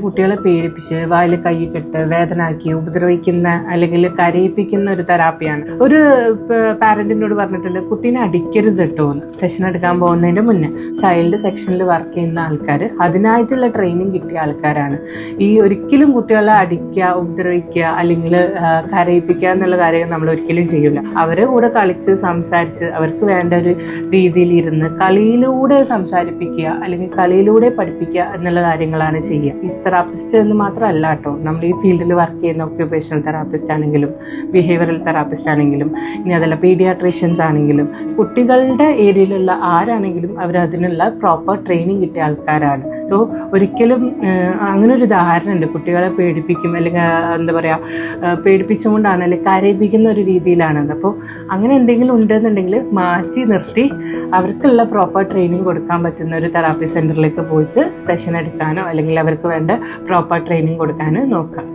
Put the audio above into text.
കുട്ടികളെ പേടിപ്പിച്ച് വായിൽ കൈ കെട്ട് വേദനാക്കി ഉപദ്രവിക്കുന്ന അല്ലെങ്കിൽ കരയിപ്പിക്കുന്ന ഒരു തെറാപ്പിയാണ്. ഒരു പാരന്റിനോട് പറഞ്ഞിട്ടുണ്ട് കുട്ടീനെ അടിക്കരുത് കേട്ടോ എന്ന് സെഷൻ എടുക്കാൻ പോകുന്നതിന്റെ മുന്നേ. ചൈൽഡ് സെക്ഷനിൽ വർക്ക് ചെയ്യുന്ന ആൾക്കാർ അതിനായിട്ടുള്ള ട്രെയിനിങ് കിട്ടിയ ആൾക്കാരാണ്. ഈ ഒരിക്കലും കുട്ടികളെ അടിക്കുക, ഉപദ്രവിക്കുക അല്ലെങ്കിൽ കരയിപ്പിക്കുക എന്നുള്ള കാര്യം നമ്മൾ ഒരിക്കലും ചെയ്യില്ല. അവരെ കൂടെ കളിച്ച് സംസാരിച്ച് അവർക്ക് വേണ്ട ഒരു രീതിയിൽ ഇരുന്ന് കളിയിലൂടെ സംസാരിപ്പിക്കുക അല്ലെങ്കിൽ കളിയിലൂടെ പഠിപ്പിക്കുക എന്നുള്ള കാര്യങ്ങളാണ് ചെയ്യുക. ഫിസിയോതെറാപ്പിസ്റ്റ് എന്ന് മാത്രമല്ല കേട്ടോ, നമ്മൾ ഈ ഫീൽഡിൽ വർക്ക് ചെയ്യുന്ന ഒക്യുപേഷണൽ തെറാപ്പിസ്റ്റ് ആണെങ്കിലും ബിഹേവിയറൽ തെറാപ്പിസ്റ്റ് ആണെങ്കിലും ഇനി അതല്ല പീഡിയാട്രീഷ്യൻസ് ആണെങ്കിലും കുട്ടികളുടെ ഏരിയയിലുള്ള ആരാണെങ്കിലും അവരതിനുള്ള പ്രോപ്പർ ട്രെയിനിങ് കിട്ടിയ ആൾക്കാരാണ്. സോ ഒരിക്കലും അങ്ങനെ ഒരു ധാരണ ഉണ്ട് കുട്ടികളെ പേടിപ്പിക്കും അല്ലെങ്കിൽ എന്താ പറയുക പേടിപ്പിച്ചുകൊണ്ടാണ് അല്ലെങ്കിൽ കരയിപ്പിക്കുന്ന ഒരു രീതിയിലാണെന്ന്. അപ്പോൾ അങ്ങനെ എന്തെങ്കിലും ഉണ്ടെന്നുണ്ടെങ്കിൽ മാറ്റി നിർത്തി അവർക്കുള്ള പ്രോപ്പർ ട്രെയിനിങ് കൊടുക്കാൻ പറ്റുന്ന ഒരു തെറാപ്പി സെൻറ്ററിലേക്ക് പോയിട്ട് സെഷൻ എടുക്കാനോ അല്ലെങ്കിൽ അവർക്ക് വേണ്ട പ്രോപ്പർ ട്രെയിനിങ് കൊടുക്കാനോ നോക്കാം.